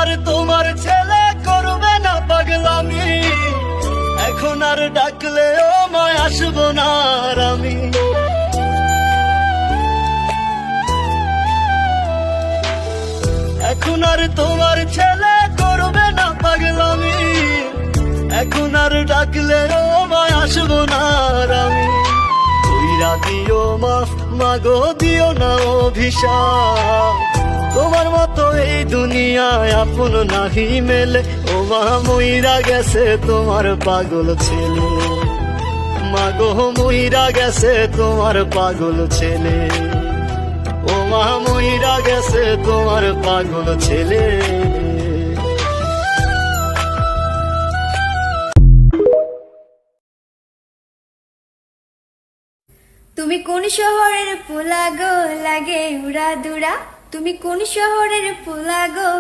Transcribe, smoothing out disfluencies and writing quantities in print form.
আর তোমার ছেলে করবে না পাগলামি, এখন আর ডাকলেও মায় আসবো না আর আমি। এখন আর তোমার ছেলে করবে না পাগলামি, এখন আর ডাকলেও মায় আসবো না আর আমি। কইরা দিও মাফ মাগো, দিও না অভিশাপ, তোমার মতো এই দুনিয়ায় আপন নাহি মেলে। ও মা মইরা গেছে তোমার পাগল ছেলে, মাগো মইরা গেছে তোমার পাগল ছেলে। ও মা মইরা গেছে তোমার পাগল ছেলে। তুমি কোন শহরের পোলা গো, লাগে উড়া দুরা? তুমি কোন শহরের পোলা গো?